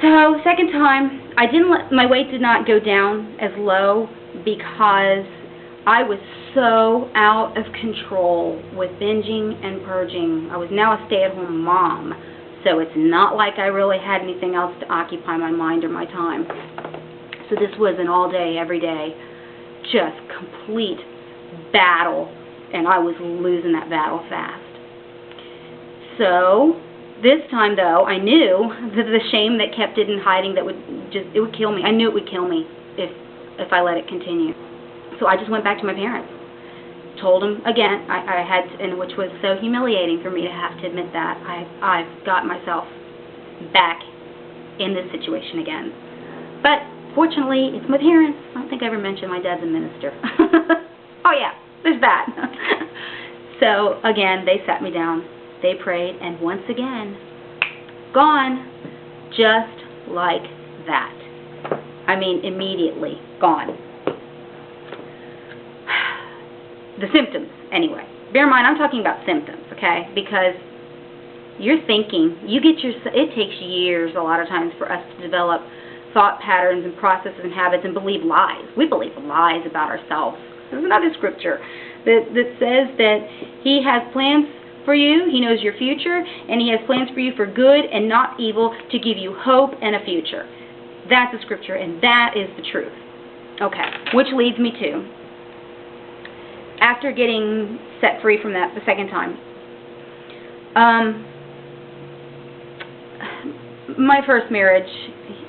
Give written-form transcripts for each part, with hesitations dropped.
So, second time, my weight did not go down as low because I was so out of control with binging and purging. I was now a stay-at-home mom, so it's not like I really had anything else to occupy my mind or my time. So this was an all-day, every-day, just complete battle, and I was losing that battle fast. So this time, though, I knew that the shame that kept it in hiding, it would kill me. I knew it would kill me if I let it continue. So I just went back to my parents. Told them again, and which was so humiliating for me to have to admit that. I've got myself back in this situation again. But fortunately, it's my parents. I don't think I ever mentioned my dad's a minister. Oh yeah, there's that. So again, they sat me down. They prayed, and once again, gone, just like that. I mean, immediately gone. The symptoms, anyway. Bear in mind, I'm talking about symptoms, okay? Because you're thinking, it takes years a lot of times for us to develop thought patterns and processes and habits and believe lies. We believe lies about ourselves. There's another scripture that says that He has plans for you, He knows your future, and He has plans for you for good and not evil, to give you hope and a future. That's a scripture, and that is the truth. Okay, which leads me to, after getting set free from that the second time, my first marriage,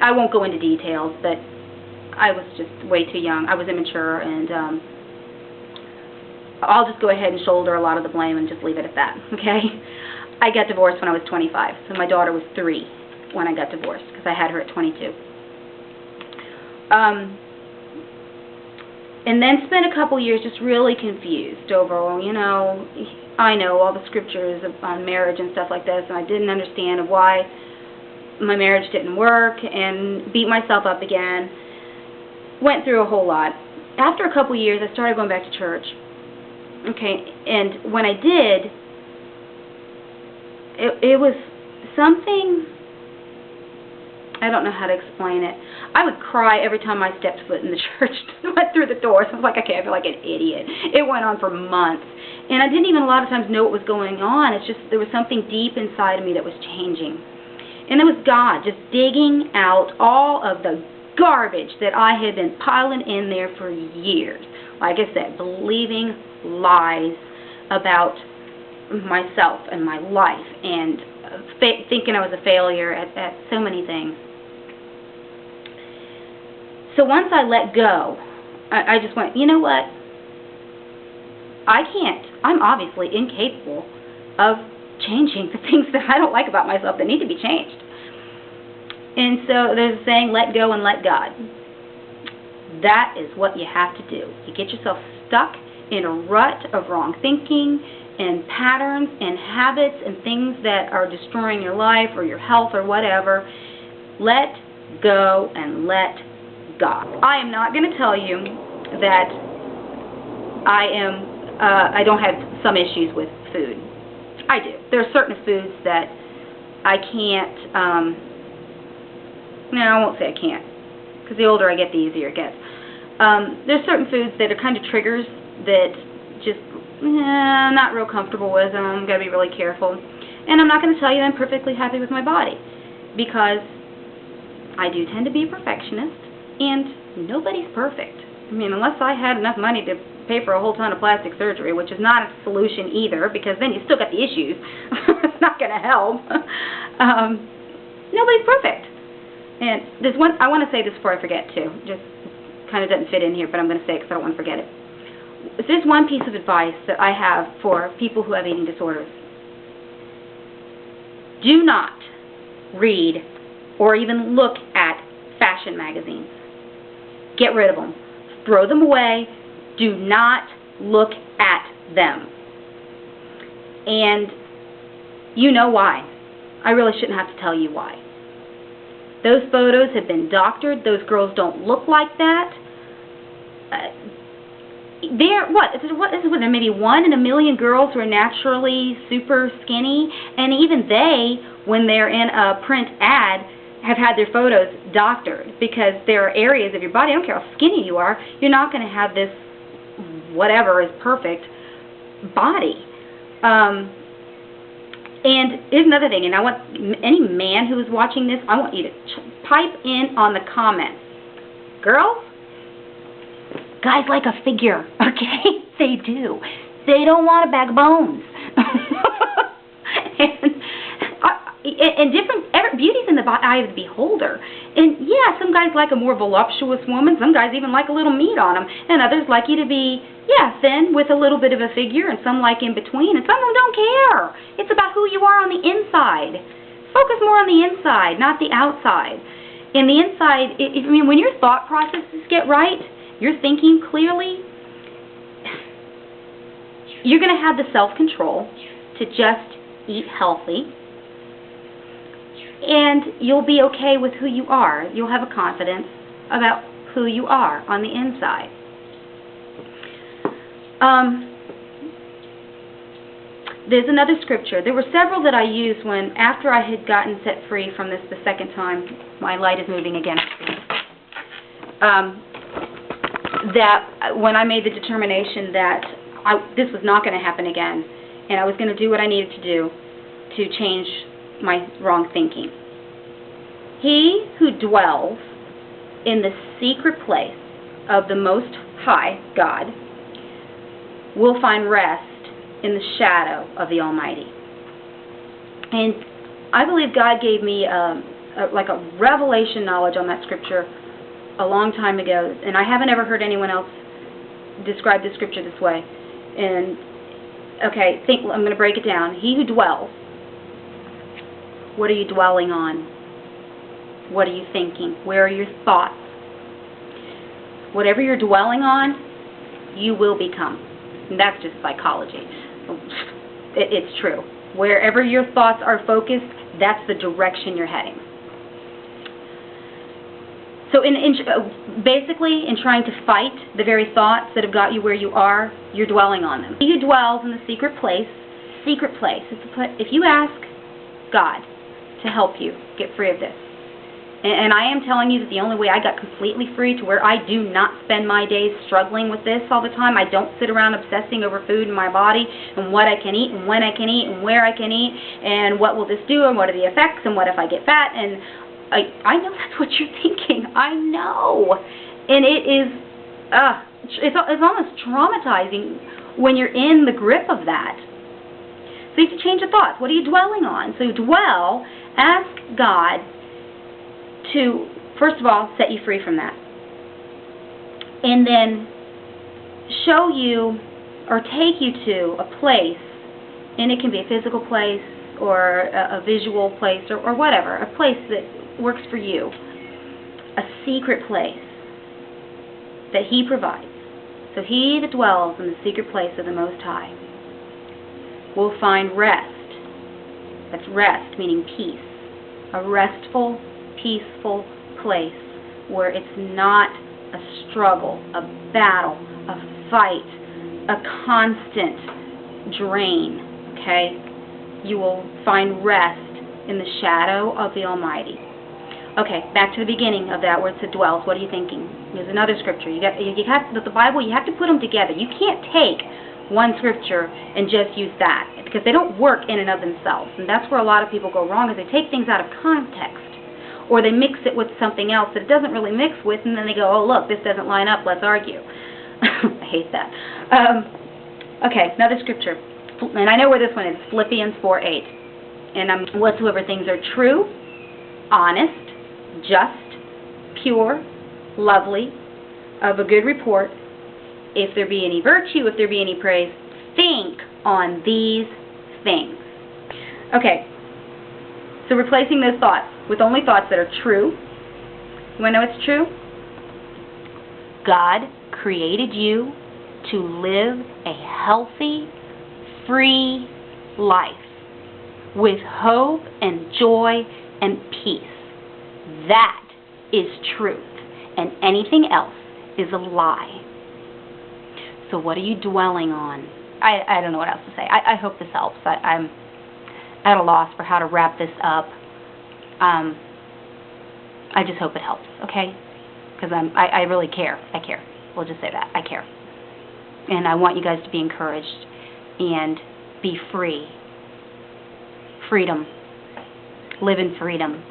I won't go into details, but I was just way too young. I was immature, and I'll just go ahead and shoulder a lot of the blame and just leave it at that, okay? I got divorced when I was 25, so my daughter was 3 when I got divorced, because I had her at 22. And then spent a couple years just really confused over, I know all the scriptures on marriage and stuff like this, and I didn't understand why my marriage didn't work, and beat myself up again. Went through a whole lot. After a couple years, I started going back to church. Okay, and when I did, it was something, I don't know how to explain it. I would cry every time I stepped foot in the church, went through the doors. I was like, okay, I feel like an idiot. It went on for months. And I didn't even a lot of times know what was going on. It's just there was something deep inside of me that was changing. And it was God just digging out all of the garbage that I had been piling in there for years. Like I said, believing lies about myself and my life, and thinking I was a failure at so many things. So once I let go, I just went, you know what? I can't. I'm obviously incapable of changing the things that I don't like about myself that need to be changed. And so there's a saying, let go and let God. That is what you have to do. You get yourself stuck in a rut of wrong thinking and patterns and habits and things that are destroying your life or your health or whatever. Let go and let God. I am not going to tell you that I don't have some issues with food. I do. There are certain foods that I can't, no, I won't say I can't, because the older I get, the easier it gets. There's certain foods that are kind of triggers that just, not real comfortable with them. Got to be really careful. And I'm not going to tell you that I'm perfectly happy with my body, because I do tend to be a perfectionist, and nobody's perfect. I mean, unless I had enough money to pay for a whole ton of plastic surgery, which is not a solution either, because then you still got the issues. It's not going to help. Nobody's perfect. And there's one, I want to say this before I forget too, just kind of doesn't fit in here, but I'm going to say it because I don't want to forget it. There's one piece of advice that I have for people who have eating disorders. Do not read or even look at fashion magazines. Get rid of them. Throw them away. Do not look at them. And you know why. I really shouldn't have to tell you why. Those photos have been doctored. Those girls don't look like that. There maybe 1 in a million girls who are naturally super skinny, and even they, when they're in a print ad, have had their photos doctored, because there are areas of your body, I don't care how skinny you are, you're not going to have this whatever is perfect body. And here's another thing, and I want any man who is watching this, I want you to pipe in on the comments. Girls, guys like a figure, okay? They do. They don't want a bag of bones. And beauty's in the eye of the beholder. And yeah, some guys like a more voluptuous woman. Some guys even like a little meat on them. And others like you to be, yeah, thin with a little bit of a figure. And some like in between. And some of them don't care. It's about who you are on the inside. Focus more on the inside, not the outside. In the inside, I mean, when your thought processes get right, you're thinking clearly, you're going to have the self-control to just eat healthy. And you'll be okay with who you are. You'll have a confidence about who you are on the inside. There's another scripture. There were several that I used after I had gotten set free from this the second time. My light is moving again. That when I made the determination that this was not going to happen again, and I was going to do what I needed to do to change my wrong thinking. He who dwells in the secret place of the Most High God will find rest in the shadow of the Almighty. And I believe God gave me like a revelation knowledge on that scripture a long time ago, and I haven't ever heard anyone else describe the scripture this way. And okay, I'm going to break it down. He who dwells. What are you dwelling on? What are you thinking? Where are your thoughts? Whatever you're dwelling on, you will become. And that's just psychology. It's true. Wherever your thoughts are focused, that's the direction you're heading. So basically, in trying to fight the very thoughts that have got you where you are, you're dwelling on them. He who dwells in the secret place, if you ask God to help you get free of this. And I am telling you that the only way I got completely free to where I do not spend my days struggling with this all the time, I don't sit around obsessing over food in my body and what I can eat and when I can eat and where I can eat and what will this do and what are the effects and what if I get fat, and I know that's what you're thinking. I know. And it is, it's almost traumatizing when you're in the grip of that. So you have to change your thoughts. What are you dwelling on? So dwell, ask God to, first of all, set you free from that. And then show you or take you to a place, and it can be a physical place or a visual place or whatever, a place that works for you, a secret place that He provides. So he that dwells in the secret place of the Most High will find rest. That's rest, meaning peace. A restful, peaceful place where it's not a struggle, a battle, a fight, a constant drain, okay? You will find rest in the shadow of the Almighty. Okay, back to the beginning of that where it said dwells. What are you thinking? There's another scripture. The Bible, you have to put them together. You can't take one scripture and just use that because they don't work in and of themselves. And that's where a lot of people go wrong, is they take things out of context or they mix it with something else that it doesn't really mix with, and then they go, oh, look, this doesn't line up, let's argue. I hate that. Okay, another scripture. And I know where this one is, Philippians 4:8. And whatsoever things are true, honest, just, pure, lovely, of a good report, if there be any virtue, if there be any praise, think on these things. Okay, so replacing those thoughts with only thoughts that are true. You want to know what's true? God created you to live a healthy, free life with hope and joy and peace. That is truth, and anything else is a lie. So what are you dwelling on? I don't know what else to say. I hope this helps. I'm at a loss for how to wrap this up. I just hope it helps, okay? Because I really care. I care. We'll just say that. I care. And I want you guys to be encouraged and be free. Freedom. Live in freedom.